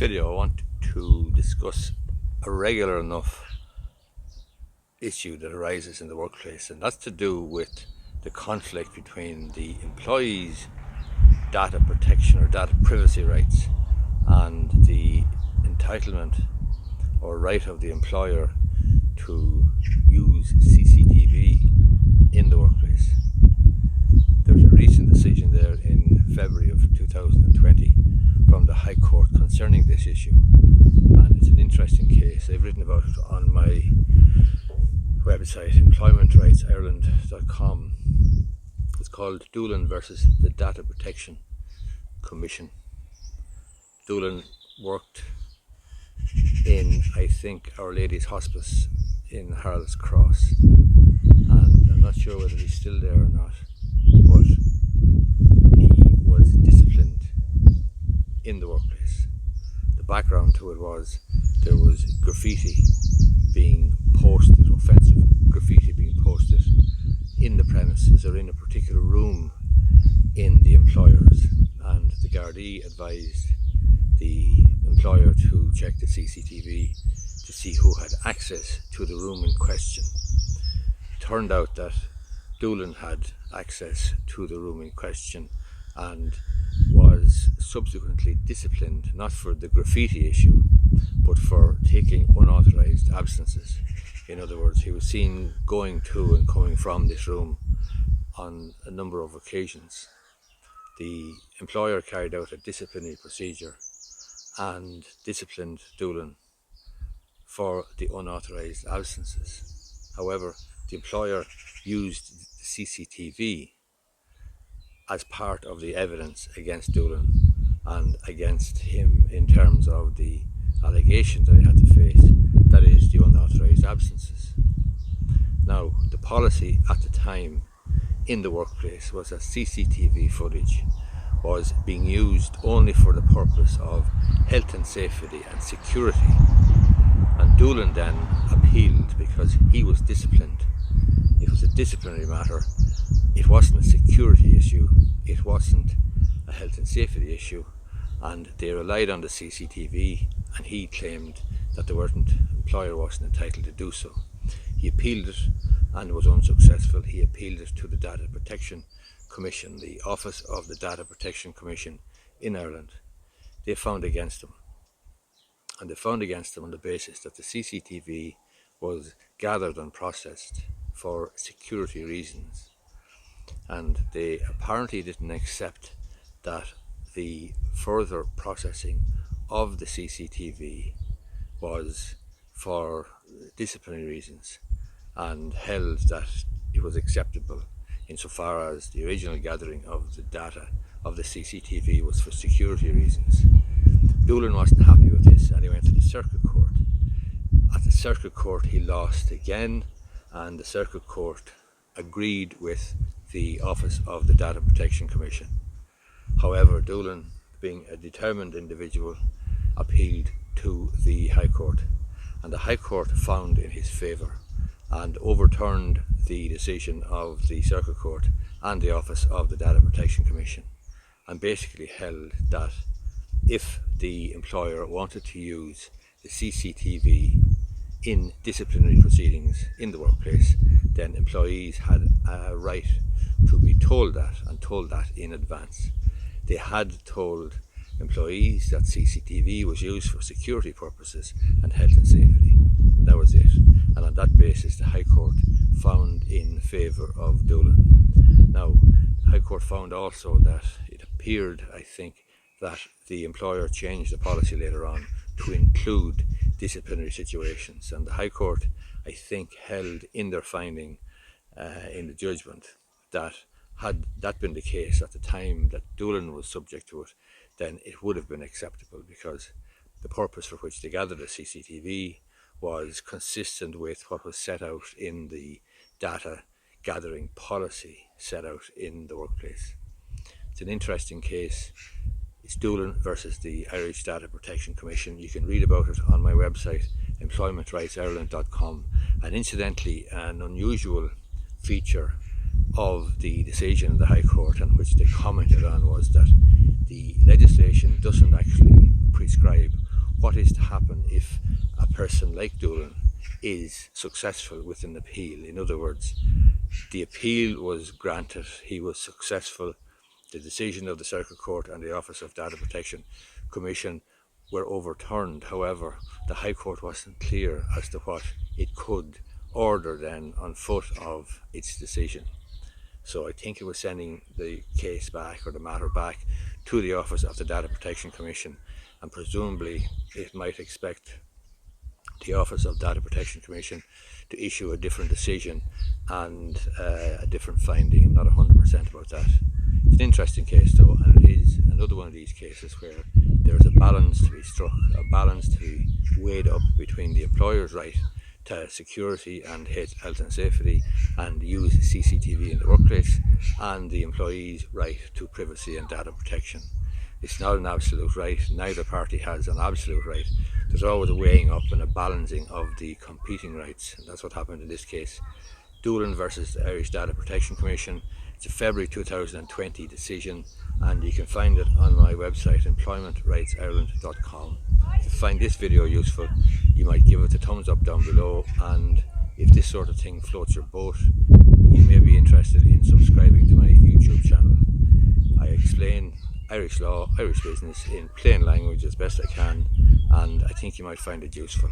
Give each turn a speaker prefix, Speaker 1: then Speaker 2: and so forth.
Speaker 1: video I want to discuss a regular enough issue that arises in the workplace, and that's to do with the conflict between the employees' data protection or data privacy rights and the entitlement or right of the employer to use CCTV in the workplace. There's a recent decision there in February of 2020 from the High Court concerning this issue, and it's an interesting case. I've written about it on my website, employmentrightsIreland.com. It's called Doolan versus the Data Protection Commission. Doolan worked in, I think, Our Lady's Hospice in Harold's Cross, and I'm not sure whether he's still there or not, but he was disciplined in the workplace. The background to it was there was graffiti being posted, offensive graffiti being posted in the premises or in a particular room in the employers, and the Gardaí advised the employer to check the CCTV to see who had access to the room in question. It turned out that Doolan had access to the room in question and was subsequently disciplined, not for the graffiti issue, but for taking unauthorised absences. In other words, he was seen going to and coming from this room on a number of occasions. The employer carried out a disciplinary procedure and disciplined Doolan for the unauthorised absences. However, the employer used the CCTV as part of the evidence against Doolan and against him in terms of the allegation that he had to face, that is, the unauthorised absences. Now, the policy at the time in the workplace was that CCTV footage was being used only for the purpose of health and safety and security, and Doolan then appealed because he was disciplined. It was a disciplinary matter. It wasn't a security issue, it wasn't a health and safety issue, and they relied on the CCTV, and he claimed that the employer wasn't entitled to do so. He appealed it and was unsuccessful. He appealed it to the Data Protection Commission, the Office of the Data Protection Commission in Ireland. They found against him, and they found against him on the basis that the CCTV was gathered and processed for security reasons, and they apparently didn't accept that the further processing of the CCTV was for disciplinary reasons, and held that it was acceptable insofar as the original gathering of the data of the CCTV was for security reasons. Doolan wasn't happy with this, and he went to the Circuit Court. At the Circuit Court he lost again, and the Circuit Court agreed with the Office of the Data Protection Commission. However, Doolan, being a determined individual, appealed to the High Court, and the High Court found in his favour and overturned the decision of the Circuit Court and the Office of the Data Protection Commission, and basically held that if the employer wanted to use the CCTV in disciplinary proceedings in the workplace, then employees had a right to be told that, and told that in advance. They had told employees that CCTV was used for security purposes and health and safety, and that was it. And on that basis the High Court found in favour of Doolan. Now, the High Court found also that it appeared, I think, that the employer changed the policy later on to include disciplinary situations, and the High Court, I think, held in their finding in the judgment that had that been the case at the time that Doolan was subject to it, then it would have been acceptable, because the purpose for which they gathered the CCTV was consistent with what was set out in the data gathering policy set out in the workplace. It's an interesting case. It's Doolan versus the Irish Data Protection Commission. You can read about it on my website, employmentrightsIreland.com. And incidentally, an unusual feature of the decision of the High Court, and which they commented on, was that the legislation doesn't actually prescribe what is to happen if a person like Doolan is successful with an appeal. In other words, the appeal was granted, he was successful, the decision of the Circuit Court and the Office of Data Protection Commission were overturned. However, the High Court wasn't clear as to what it could order then on foot of its decision. So I think it was sending the case back, or the matter back, to the Office of the Data Protection Commission, and presumably it might expect the Office of Data Protection Commission to issue a different decision and a different finding. I'm not 100% about that. It's an interesting case though, and it is another one of these cases where there is a balance to be struck, a balance to be weighed up between the employer's right to security and health and safety and use CCTV in the workplace, and the employee's right to privacy and data protection. It's not an absolute right, neither party has an absolute right. There's always a weighing up and a balancing of the competing rights, and that's what happened in this case. Doolan versus the Irish Data Protection Commission. It's a February 2020 decision, and you can find it on my website, employmentrightsireland.com. If you find this video useful, you might give it a thumbs up down below, and if this sort of thing floats your boat, you may be interested in subscribing to my YouTube channel. I explain Irish law, Irish business in plain language as best I can, and I think you might find it useful.